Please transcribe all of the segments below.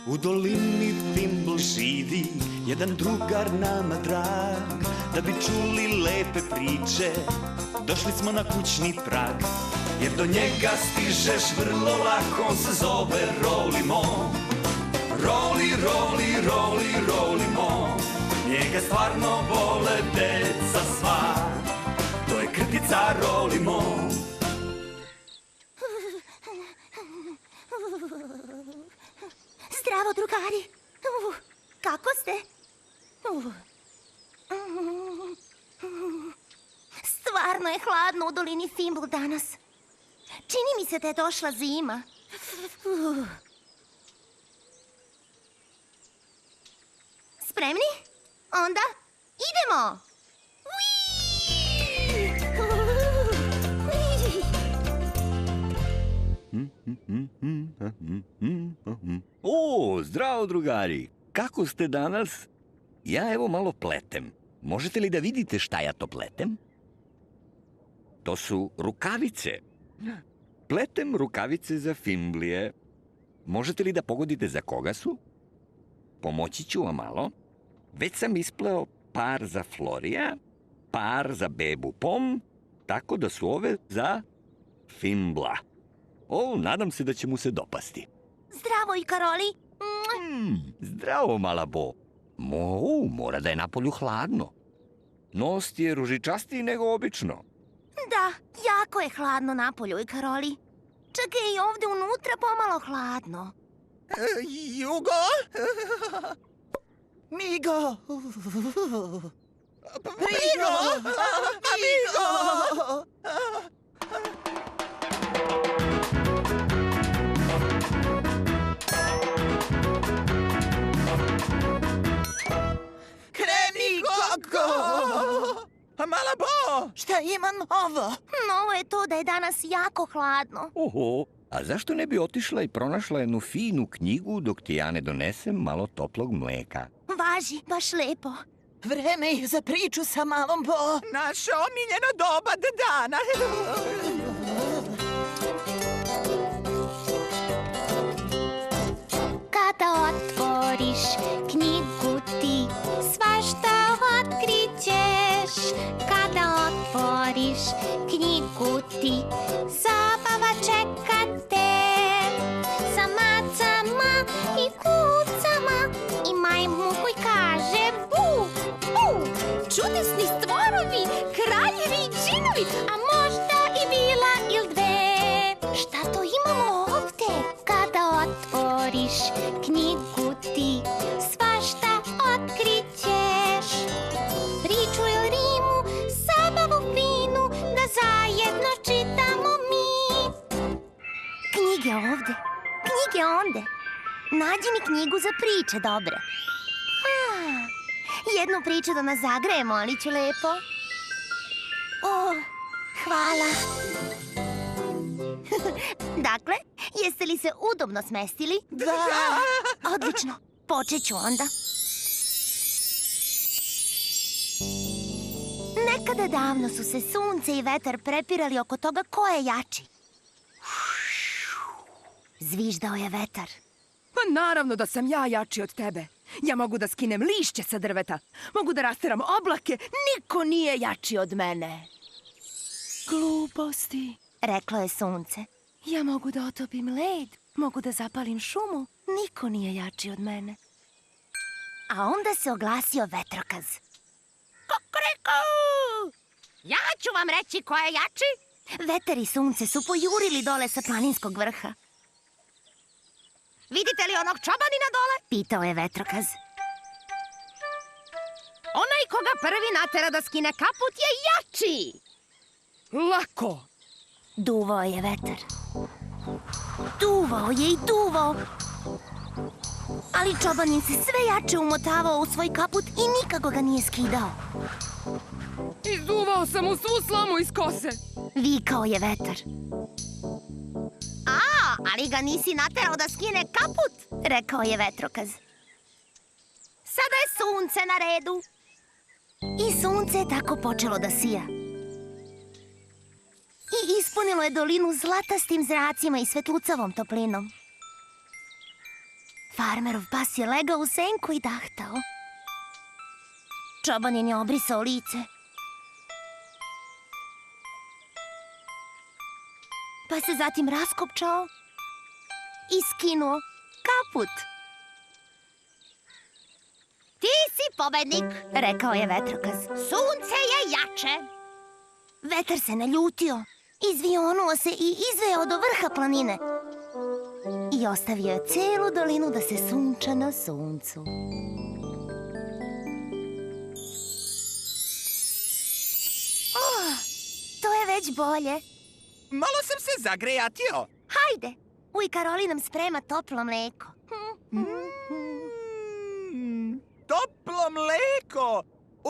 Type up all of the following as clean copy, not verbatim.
U dolini Fimbl živi jedan drugar nama drag. Da bi čuli lepe priče, došli smo na kućni prag. Jer do njega stižeš vrlo lako, on se zove Rolimo. Roli, roli, roli, rolimo. Njega stvarno vole deca sva. To je krtica Rolimo. Zdravo, drugari. Kako ste? Stvarno je hladno u dolini Fimbl danas. Čini mi se da je došla zima. Spremni? Onda idemo! O, zdravo drugari! Kako ste danas? Ja evo malo pletem. Možete li da vidite šta ja to pletem? To su rukavice. Pletem rukavice za Fimblije. Možete li da pogodite za koga su? Pomoći ću vam malo. Već sam ispleo par za Florija, par za bebu Pom, tako da su ove za Fimbla. O, nadam se da će mu se dopasti. Zdravo i Karoli. Zdravo, mala Bo. Mora da je napolju hladno. Nos ti je ružičastiji nego obično. Da, jako je hladno napolju i Karoli. Čak je i ovde unutra pomalo hladno. Jugo? Migo! Migo! Amigo! Kreni Koko! Mala Bo, šta imam ovo? Novo je to da je danas jako hladno. Oho, a zašto ne bi otišla i pronašla jednu finu knjigu dok ti ja ne donesem malo toplog mleka? Važi, baš lepo. Vreme je za priču sa malom Bo. Naše omiljeno doba dana. Kada otvoriš knjigu ti, svašta otkrićeš. Kada otvoriš knjigu ti, zabava čeka te. Sa macama i kucama i majmun koji kaže bu, bu. Čudesni stvorovi, kraljevi i džinovi, a možda i vila ili dve. Šta to imamo ovde? Kada otvoriš knjigu ti, svašta otkrićeš. Priču ili rimu, zabavu finu, da zajedno čitamo mi. Knjige ovde, knjige onde. Nađi mi knjigu za priče dobre. Jednu priču da nas zagreje, molit ću lepo. O, hvala. Dakle, jeste li se udobno smestili? Da! Odlično, počet ću onda. Nekada davno su se sunce i vetar prepirali oko toga ko je jači. Zviždao je vetar. Pa naravno da sam ja jači od tebe. Ja mogu da skinem lišće sa drveta. Mogu da rasteram oblake. Niko nije jači od mene. Gluposti, Reklo je sunce. ja mogu da otopim led. Mogu da zapalim šumu. Niko nije jači od mene. A onda se oglasio vetrokaz. Kukureku! Ja ću vam reći ko je jači. Vetar i sunce su pojurili dole sa planinskog vrha. Vidite li onog čobanina dole? Pitao je vetrokaz. Onaj koga prvi natera da skine kaput je jači. Lako! Duvao je vetar. Duvao je i duvao. Ali čobanin se sve jače umotavao u svoj kaput i nikako ga nije skidao. Izduvao sam mu svu slamu iz kose. Vikao je vetar. Ali ga nisi naterao da skine kaput. Rekao je vetrokaz. Sada je sunce na redu. I sunce je tako počelo da sija. I ispunilo je dolinu zlatastim zracima i svetlucavom toplinom. Farmerov pas je legao u senku i dahtao. Čobanin je obrisao lice. Pa se zatim raskopčao i skinuo kaput. Ti si pobednik. Rekao je vetrokaz. Sunce je jače. Vetar se naljutio, izvionuo se i izveo do vrha planine. I ostavio je celu dolinu da se sunča na suncu. To je već bolje. Malo sam se zagrejatio. Hajde, uj Karoli nam sprema toplo mleko. Toplo mleko.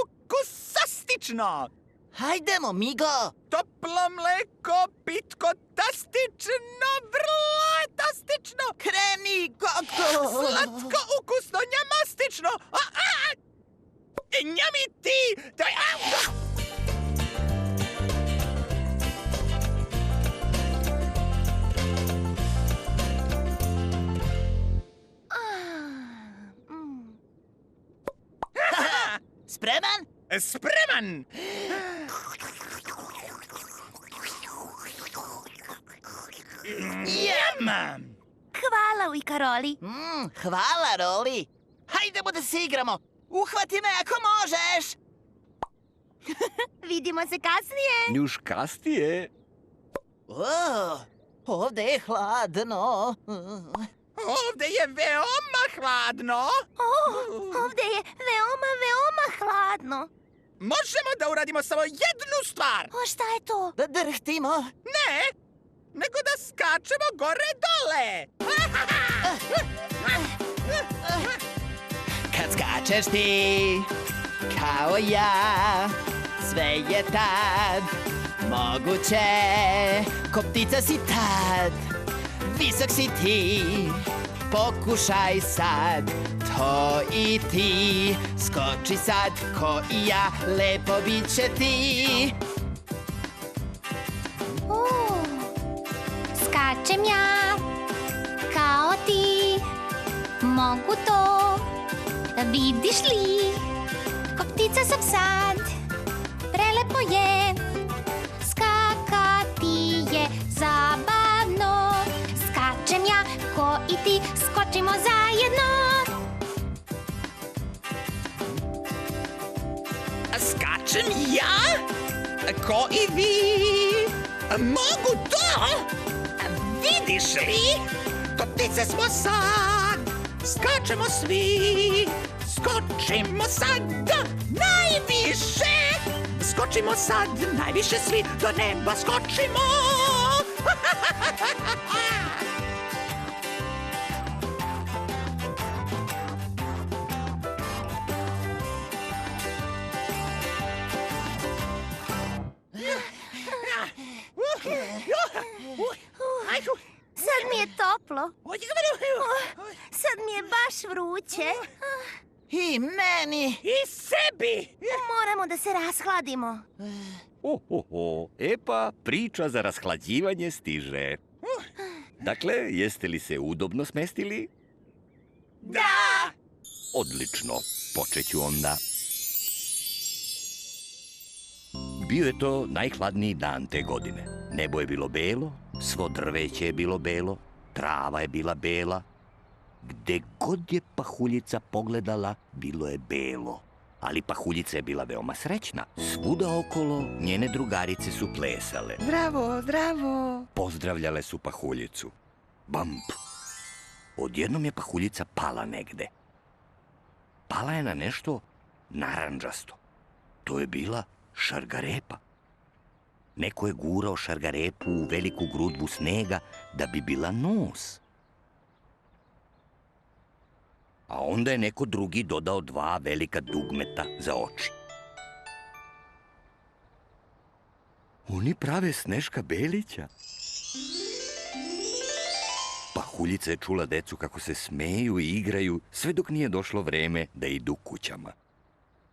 Ukusastično. Hajdemo, Migo! Toplo mleko, pitko, tastično, vrlo tastično. Kreni, Koko! Slatko, ukusno, njamastično. Njami ti. Spreman? Spreman. Jam! Hvala, uj Karoli. Hvala, Roli. Hajdemo da se igramo. Uhvati me ako možeš. Vidimo se kasnije. Još kasnije. Ovde je hladno. Ovde je veoma hladno. Ovde je veoma, veoma hladno. Možemo da uradimo samo jednu stvar. O, šta je to? Da drhtimo. Ne, nego da skačemo gore-dole. Kad skačeš ti, kao ja, sve je tad moguće. Ko ptica si tad, visok si ti, pokušaj sad to i ti. Skoči sad ko i ja, lepo bit će ti. Skačem ja, kao ti, mogu to, vidiš li? Ko ptica sam sad, prelepo je, skakati je zabavno. Skačem ja, ko i ti, skočimo zajedno. Skačem ja, ko i vi. Mogu to? Vidiš li? Ko ptice smo sad, skačemo svi. Skočimo sad najviše. Skočimo sad najviše svi, do neba skočimo. Sad mi je toplo. Sad mi je baš vruće. I meni. I sebi. Moramo da se rashladimo. Pa, priča za rashlađivanje stiže. Dakle, jeste li se udobno smestili? Da. Odlično, počet ću onda. Bio je to najhladniji dan te godine. Nebo je bilo belo, svo drveće je bilo belo, trava je bila bela. Gde god je Pahuljica pogledala, bilo je belo. Ali Pahuljica je bila veoma srećna. Svuda okolo njene drugarice su plesale. Zdravo, zdravo. Pozdravljale su Pahuljicu. Bamp! Odjednom je Pahuljica pala negde. Pala je na nešto narandžasto. To je bila šargarepa. Neko je gurao šargarepu u veliku grudvu snega da bi bila nos. A onda je neko drugi dodao 2 velika dugmeta za oči. Oni prave Sneška Belića. Pahuljica je čula decu kako se smeju i igraju sve dok nije došlo vreme da idu kućama.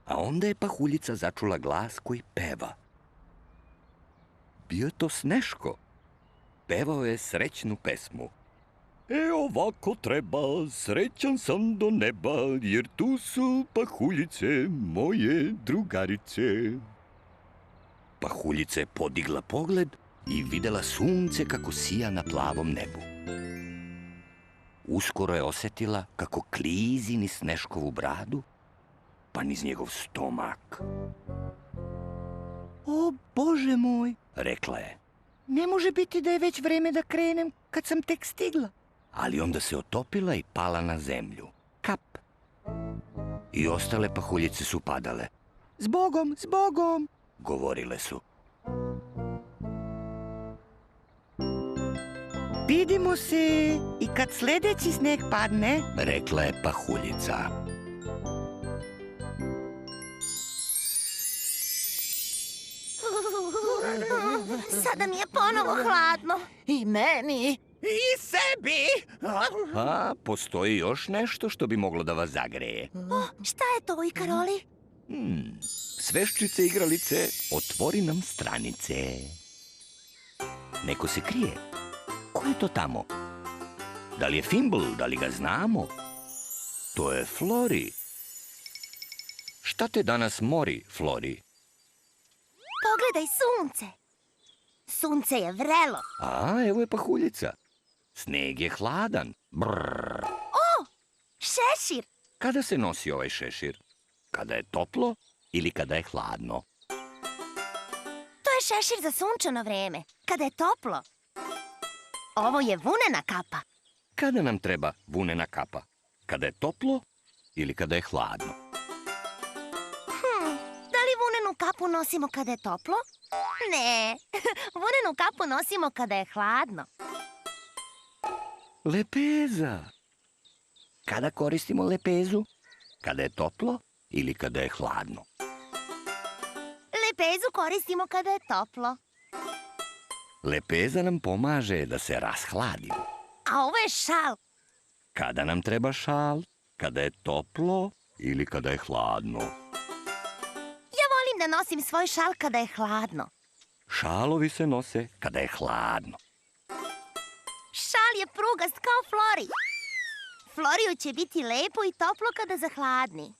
A onda je Pahuljica začula glas koji peva. Bio je to Sneško. Pevao je srećnu pesmu. E ovako treba, srećan sam do neba, jer tu su pahuljice, moje drugarice. Pahuljica je podigla pogled i videla sunce kako sija na plavom nebu. Uskoro je osetila kako klizi niz Sneškovu bradu, pa niz njegov stomak. O, Bože moj, Rekla je, ne može biti da je već vreme da krenem kad sam tek stigla. ali onda se otopila i pala na zemlju. Kap! I ostale pahuljice su padale. Zbogom, zbogom. Govorile su. Vidimo se i kad sledeći sneg padne. Rekla je pahuljica. Sada mi je ponovo hladno. I meni. I sebi. A, postoji još nešto što bi moglo da vas zagreje. Šta je to, Ikaroli? Sveščice igralice, otvori nam stranice. Neko se krije. Ko je to tamo? Da li je Fimbl, da li ga znamo? To je Flori. Šta te danas mori, Flori? Pogledaj sunce. Sunce je vrelo. A, evo je pahuljica. Sneg je hladan. Brrr. Šešir. Kada se nosi ovaj šešir? Kada je toplo ili kada je hladno? To je šešir za sunčano vreme. Kada je toplo. Ovo je vunena kapa. Kada nam treba vunena kapa? Kada je toplo ili kada je hladno? Da li vunenu kapu nosimo kada je toplo? Ne, vunenu kapu nosimo kada je hladno. Lepeza. Kada koristimo lepezu? Kada je toplo ili kada je hladno? Lepezu koristimo kada je toplo. Lepeza nam pomaže da se rashladimo. A ovo je šal. Kada nam treba šal? Kada je toplo ili kada je hladno? Ja volim da nosim svoj šal kada je hladno. Šalovi se nose kada je hladno. Šal je prugast kao Flori. Floriju će biti lepo i toplo kada zahladni.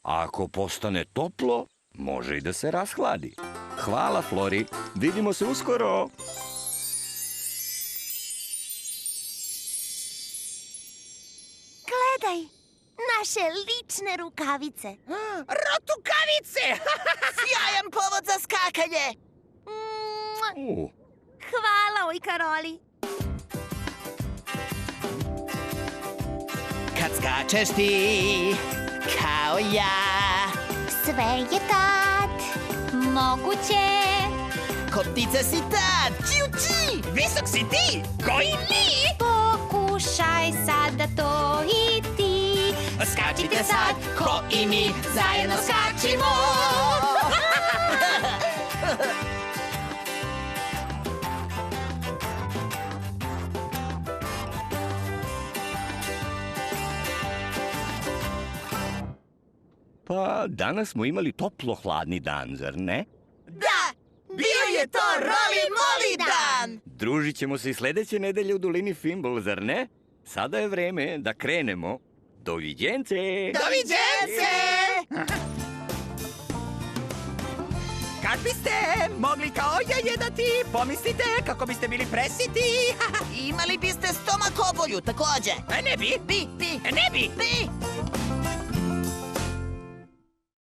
A ako postane toplo, može i da se rashladi. Hvala, Flori. Vidimo se uskoro. Gledaj, naše lične rukavice. Rotukavice! Sjajan povod za skakanje. Mua. Hvala, Ikaroli. Kad skačeš ti, kao ja, Sve je tad moguće. ko ptica si tad, čiu-či! Visok si ti, koji mi. Pokušaj sada to i ti. Skačite sad, ko i mi, zajedno skačimo! Pa, danas smo imali toplo-hladni dan, zar ne? Da, bio je to Roli Moli dan! Družit ćemo se i sledeće nedelje u dolini Fimbl, zar ne? Sada je vreme da krenemo. Doviđence! Doviđence! Kad biste mogli kao ja jedati, pomislite kako biste bili presiti. Imali biste stomak obolju, takođe. Ne bi, Bi, bi, ne bi. bi!